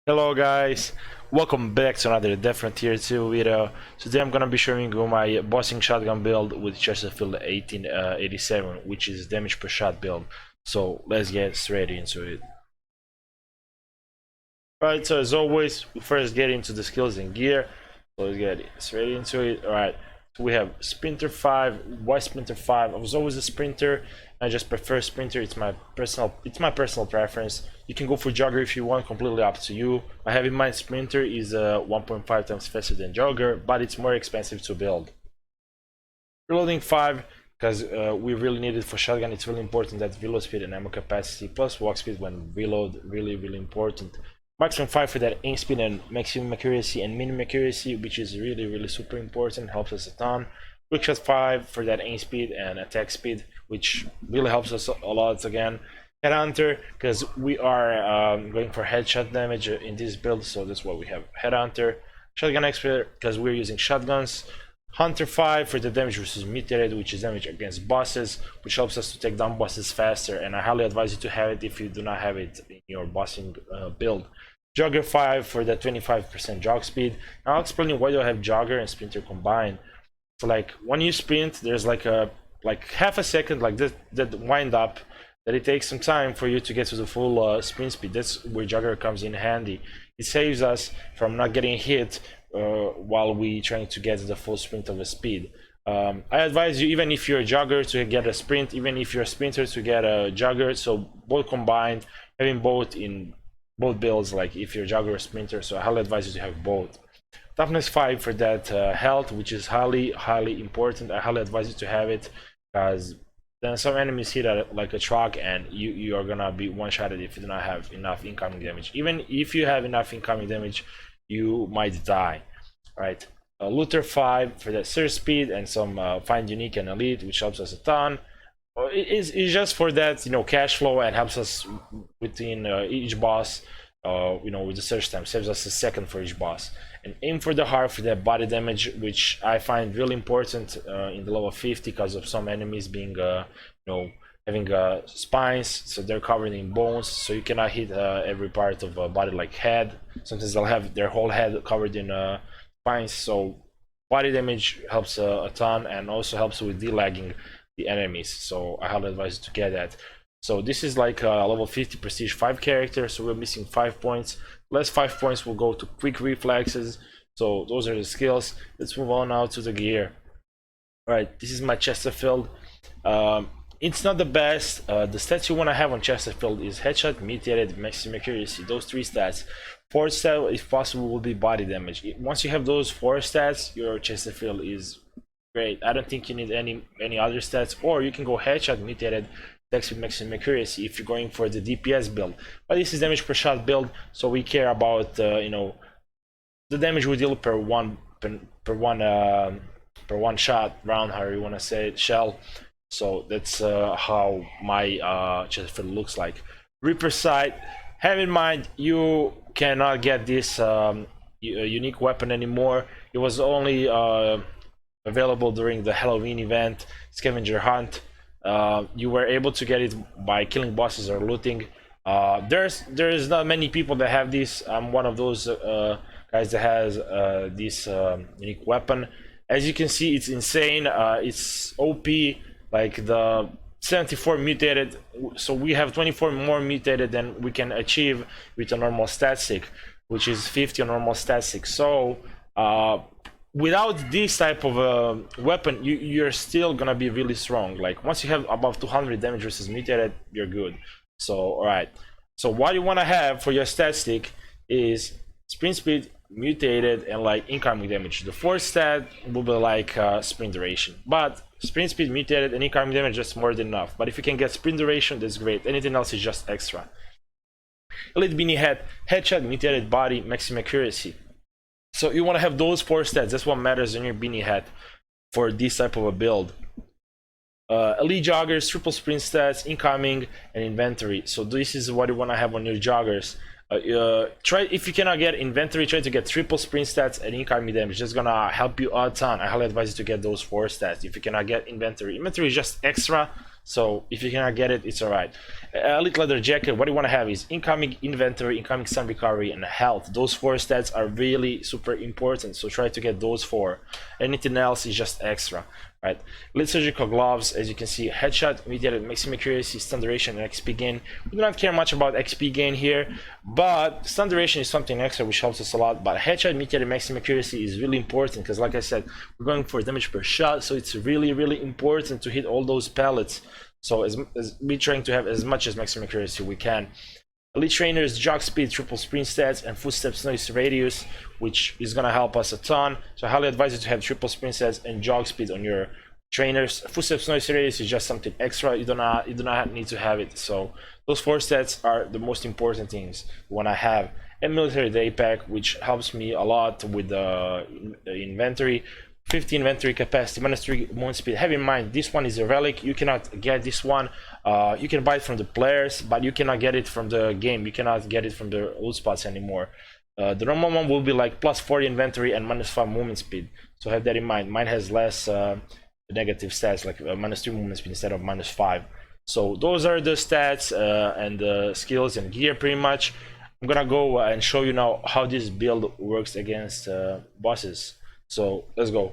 Hello guys, welcome back to another different tier 2 video. Today I'm gonna be showing you my bossing shotgun build with Chesterield 1887, which is damage per shot build. So let's get straight into it. Right, so as always, we first get into the skills and gear. So let's get straight into it. Alright, so we have Sprinter 5. Why Sprinter 5? I was always a sprinter. I just prefer sprinter. It's my personal preference. You can go for jogger if you want, completely up to you. I have in mind sprinter is 1.5 times faster than jogger, but it's more expensive to build. Reloading 5, because we really need it for shotgun. It's really important that reload speed and ammo capacity plus walk speed when reload, really important. Maximum 5 for that aim speed and maximum accuracy and minimum accuracy, which is really super important, helps us a ton. Quick shot 5 for that aim speed and attack speed, which really helps us a lot again. Headhunter, because we are going for headshot damage in this build, so that's why we have Headhunter. Shotgun expert, because we're using shotguns. Hunter 5 for the damage versus mutated, which is damage against bosses, which helps us to take down bosses faster, and I highly advise you to have it if you do not have it in your bossing build. Jogger 5 for the 25% jog speed. Now I'll explain you why do I have jogger and sprinter combined. So like when you sprint, there's like half a second like that wind up that it takes some time for you to get to the full sprint speed. That's where jogger comes in handy. It saves us from not getting hit while we trying to get the full sprint of a speed. I advise you, even if you're a jogger, to get a sprint, even if you're a sprinter, to get a jogger. So both combined, having both in both builds, like if you're a jogger or sprinter. So I highly advise you to have both. Toughness 5 for that health, which is highly important. I highly advise you to have it, because then some enemies hit like a truck and you are gonna be one-shotted if you do not have enough incoming damage. Even if you have enough incoming damage, you might die. Right. Looter 5 for that surge speed and some find unique and elite, which helps us a ton. It's just for that, cash flow, and helps us within each boss. With the search time, saves us a second for each boss. And aim for the heart for that body damage, which I find really important in the level 50, because of some enemies being having spines, so they're covered in bones, so you cannot hit every part of a body, like head. Sometimes they'll have their whole head covered in spines, so body damage helps a ton, and also helps with delagging the enemies, so I highly advise you to get that. So this is like a level 50 prestige 5 character, so we're missing 5 points. Less 5 points will go to quick reflexes. So those are the skills. Let's move on now to the gear. Alright, this is my Chesterield. It's not the best. The stats you want to have on Chesterield is headshot, mutated, maximum accuracy. Those 3 stats. 4th stat, if possible, will be body damage. Once you have those 4 stats, your Chesterield is great. I don't think you need any other stats. Or you can go headshot, mutated, with maximum accuracy if you're going for the DPS build. But this is damage per shot build, so we care about the damage we deal per one shot, round, however you want to say it, shell. So that's how my Chesterield looks like. Reaper Sight, have in mind you cannot get this unique weapon anymore. It was only available during the Halloween event, Scavenger Hunt. You were able to get it by killing bosses or looting. There's not many people that have this. I'm one of those guys that has this unique weapon. As you can see, it's insane. It's OP, like the 74 mutated, so we have 24 more mutated than we can achieve with a normal stat stick, which is 50 on normal stat stick. So without this type of weapon, you're still gonna be really strong. Like once you have above 200 damage versus mutated, you're good. So alright, so what you want to have for your stat stick is sprint speed, mutated, and like incoming damage. The 4th stat will be like sprint duration, but sprint speed, mutated, and incoming damage is more than enough. But if you can get sprint duration, that's great. Anything else is just extra. Elite beanie head, headshot, mutated body, maximum accuracy. So you want to have those 4 stats. That's what matters in your beanie hat for this type of a build. Elite joggers, triple sprint stats, incoming, and inventory. So this is what you want to have on your joggers. Try, if you cannot get inventory, try to get triple sprint stats and incoming damage. That's gonna help you a ton. I highly advise you to get those 4 stats if you cannot get inventory. Inventory is just extra, so if you cannot get it, it's alright. Elite leather jacket, what you want to have is incoming inventory, incoming stun recovery, and health. Those 4 stats are really super important, so try to get those 4. Anything else is just extra, right? Elite surgical gloves, as you can see, headshot, immediate maximum accuracy, stun duration, and XP gain. We do not care much about XP gain here, but stun duration is something extra which helps us a lot. But headshot, immediate maximum accuracy is really important because, like I said, we're going for damage per shot, so it's really important to hit all those pellets. So as we trying to have as much as maximum accuracy we can. Elite trainers, jog speed, triple sprint stats, and footsteps noise radius, which is gonna help us a ton. So I highly advise you to have triple sprint stats and jog speed on your trainers. Footsteps noise radius is just something extra. You do not need to have it. So those 4 stats are the most important things when I have. And military day pack, which helps me a lot with the inventory. 50 inventory capacity, -3 movement speed. Have in mind, this one is a relic. You cannot get this one. You can buy it from the players, but you cannot get it from the game. You cannot get it from the loot spots anymore. The normal one will be like +40 inventory and -5 movement speed. So have that in mind. Mine has less negative stats, like -3 movement speed instead of -5. So those are the stats and the skills and gear pretty much. I'm gonna go and show you now how this build works against bosses. So let's go.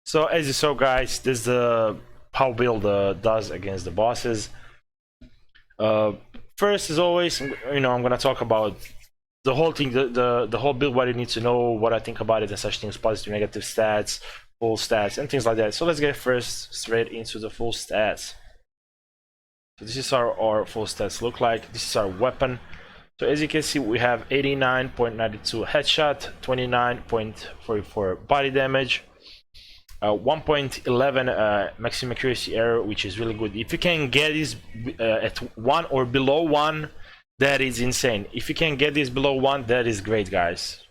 So as you saw, guys, this is the how build does against the bosses. First, as always, I'm gonna talk about the whole thing, the whole build, what you need to know, what I think about it, and such things, positive, negative stats, full stats, and things like that. So let's get first straight into the full stats. So this is our full stats look like. This is our weapon. So as you can see, we have 89.92 headshot, 29.44 body damage, 1.11 maximum accuracy error, which is really good. If you can get this at 1 or below 1, that is insane. If you can get this below 1, that is great, guys.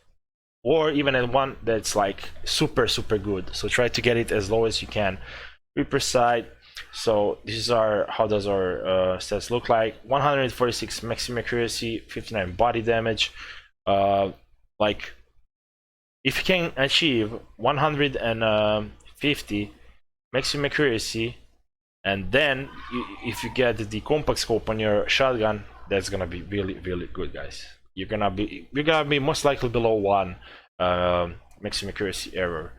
Or even at 1, that's like super good. So try to get it as low as you can. Reaper side. So this is how does our stats look like. 146 maximum accuracy, 59 body damage. Like if you can achieve 150 maximum accuracy, and then if you get the compact scope on your shotgun, that's gonna be really good, guys. You're gonna be most likely below 1 maximum accuracy error.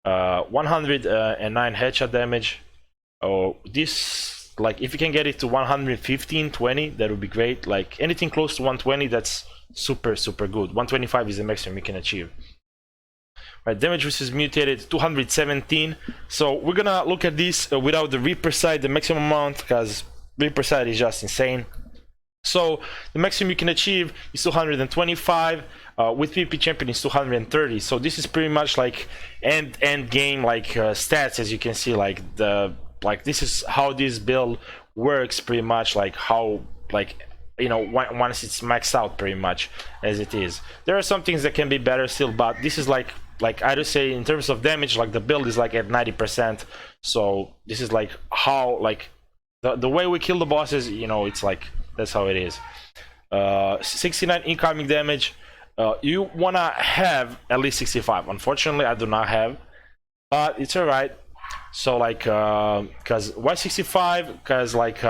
109 headshot damage. Oh, this, like, if you can get it to 115, 20, that would be great. Like anything close to 120, that's super good. 125 is the maximum you can achieve. Right, damage versus mutated 217. So we're gonna look at this without the Reaper side, the maximum amount, because Reaper side is just insane. So the maximum you can achieve is 225. With PvP champion is 230. So this is pretty much like end game like stats, as you can see. Like this is how this build works, pretty much like how, like, once it's maxed out, pretty much as it is. There are some things that can be better still, but this is like I would say in terms of damage, like the build is like at 90%. So this is like how, like, the way we kill the bosses, it's like that's how it is. 69 incoming damage. You wanna have at least 65. Unfortunately, I do not have, but it's alright. So like, cause why 65? Cause like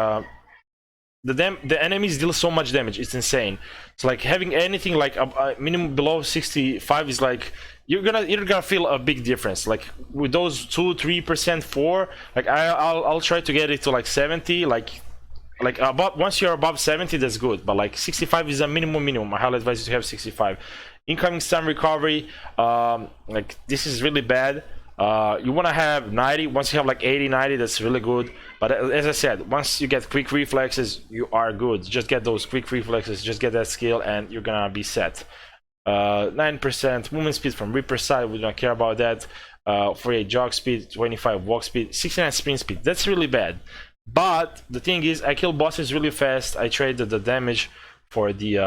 the enemies deal so much damage, it's insane. So like having anything like a minimum below 65 is like you're gonna feel a big difference. Like with those 2-3%, 4, like I'll try to get it to like 70. Like above, once you're above 70, that's good, but like 65 is a minimum. I highly advise you to have 65. Incoming stun recovery, like this is really bad. You want to have 90. Once you have like 80, 90, that's really good. But as I said, once you get quick reflexes, you are good. Just get those quick reflexes, just get that skill, and you're gonna be set. 9% movement speed from Reaper side, we don't care about that. 48 jog speed, 25 walk speed, 69 sprint speed. That's really bad. But the thing is, I kill bosses really fast. I traded the damage for the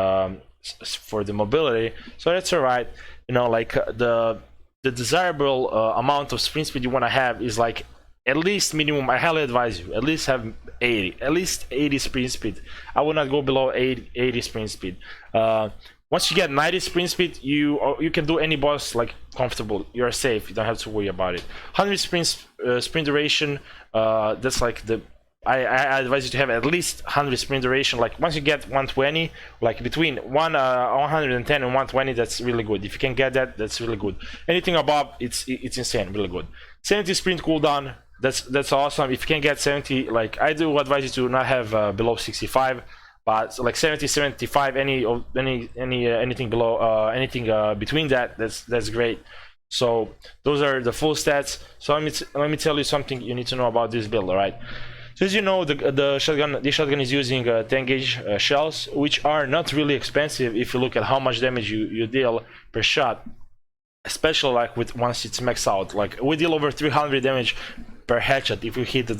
mobility, so that's alright. Like the desirable amount of sprint speed you want to have is like at least minimum. I highly advise you at least have 80, at least 80 sprint speed. I would not go below 80 sprint speed. Once you get 90 sprint speed, you can do any boss like comfortable. You're safe. You don't have to worry about it. 100 sprint duration. That's like I advise you to have at least 100 sprint duration. Like once you get 120, like between 110 and 120, that's really good. If you can get that, that's really good. Anything above, it's insane, really good. 70 sprint cooldown, that's awesome. If you can get 70, like I do advise you to not have below 65, but so like 70, 75, anything below, anything between that, that's great. So those are the full stats. So let me tell you something you need to know about this build, all right? So as you know, the shotgun is using 10 gauge shells, which are not really expensive if you look at how much damage you deal per shot, especially like once it's maxed out. Like we deal over 300 damage per headshot if we hit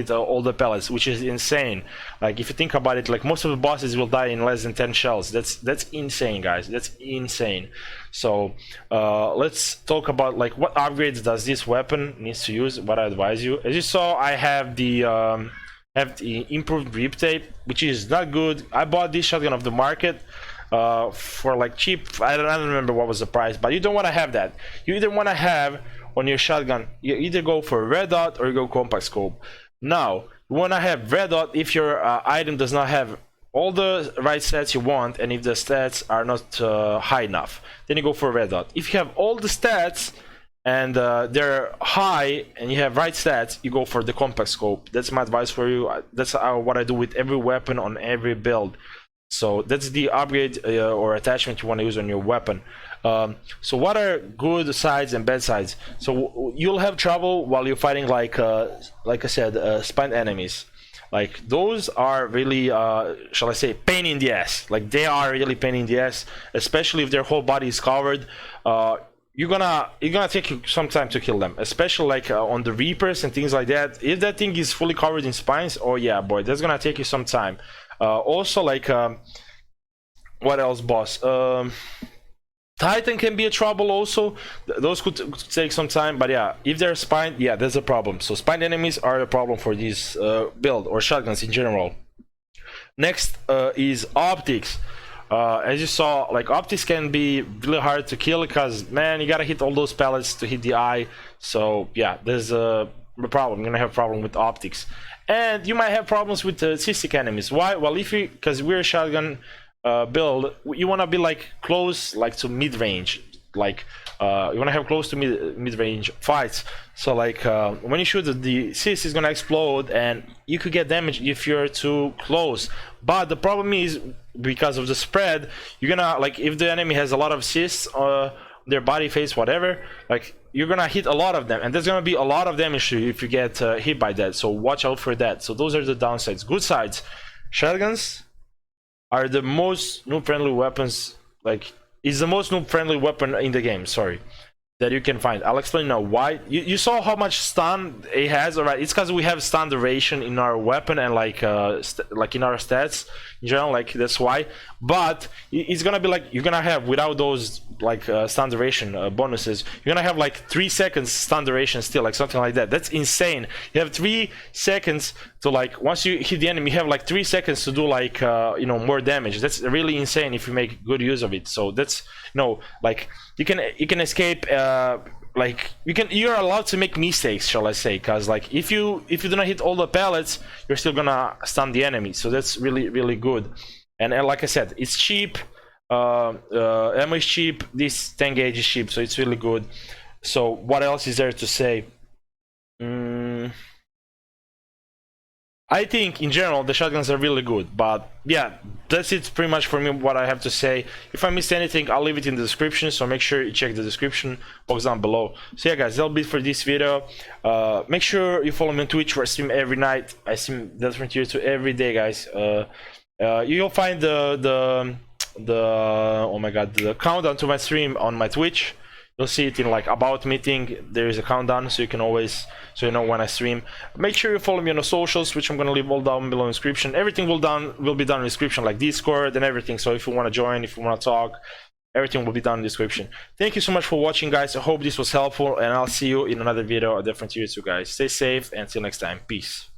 all the pellets, which is insane. Like if you think about it, like most of the bosses will die in less than 10 shells. That's insane, guys. That's insane. So let's talk about like what upgrades does this weapon needs to use. What I advise you, as you saw, I have the improved grip tape, which is not good. I bought this shotgun off the market for like cheap. I don't remember what was the price, but you don't want to have that. You either want to have on your shotgun, you either go for red dot or you go compact scope. Now you want to have red dot if your item does not have all the right stats you want, and if the stats are not high enough, then you go for red dot. If you have all the stats and they're high and you have right stats, you go for the compact scope. That's my advice for you. That's what I do with every weapon on every build. So that's the upgrade or attachment you want to use on your weapon. So what are good sides and bad sides? So you'll have trouble while you're fighting, like I said, spined enemies. Like those are really, shall I say, pain in the ass. Like they are really pain in the ass, especially if their whole body is covered. You're gonna take you some time to kill them, especially like on the Reapers and things like that. If that thing is fully covered in spines, oh yeah, boy, that's gonna take you some time. Also, like what else, boss? Titan can be a trouble also. Those could take some time, but yeah, if they're spined, yeah, that's a problem. So spined enemies are a problem for this build, or shotguns in general. Next is optics. As you saw, like optics can be really hard to kill because, man, you gotta hit all those pellets to hit the eye. So yeah, there's a problem. You're gonna have a problem with optics, and you might have problems with the cystic enemies. Why? Well, because we're a shotgun build, you want to be like close, like to mid-range, like you want to have close to mid-range fights. So like when you shoot, the Scythed is gonna explode and you could get damaged if you're too close. But the problem is, because of the spread, you're gonna, like, if the enemy has a lot of Scythes, their body face, whatever, like you're gonna hit a lot of them, and there's gonna be a lot of damage to you if you get hit by that. So watch out for that. So those are the downsides. Good sides: shotguns are the most noob-friendly weapons. Like, it's the most noob-friendly weapon in the game, sorry, that you can find. I'll explain now why. You saw how much stun it has, alright? It's because we have stun duration in our weapon and like in our stats in general, like that's why. But it's gonna be like, you're gonna have, without those like stun duration bonuses, you're gonna have like 3 seconds stun duration still, like something like that. That's insane. You have 3 seconds to, like, once you hit the enemy, you have like 3 seconds to do like you know, more damage. That's really insane if you make good use of it. So that's, you know, like you can escape, like you're allowed to make mistakes, shall I say, because like if you do not hit all the pellets, you're still gonna stun the enemy. So that's really good. And like I said, it's cheap, ammo is cheap, this 10 gauge is cheap, so it's really good. So what else is there to say? I think in general the shotguns are really good, but yeah, that's it pretty much for me, what I have to say. If I missed anything, I'll leave it in the description, so make sure you check the description box down below. So yeah guys, that'll be it for this video. Make sure you follow me on Twitch, where I stream every night. I stream Delta Frontier 2 every day, guys. You'll find the oh my god, the countdown to my stream on my Twitch. You'll see it in like about meeting. There is a countdown, so you can always, so you know when I stream. Make sure you follow me on the socials, which I'm gonna leave all down below in the description. Everything will be done in the description, like Discord and everything. So if you want to join, if you want to talk, everything will be done in the description. Thank you so much for watching, guys. I hope this was helpful, and I'll see you in another video at Delta Frontier 2, guys. Stay safe, and until next time, peace.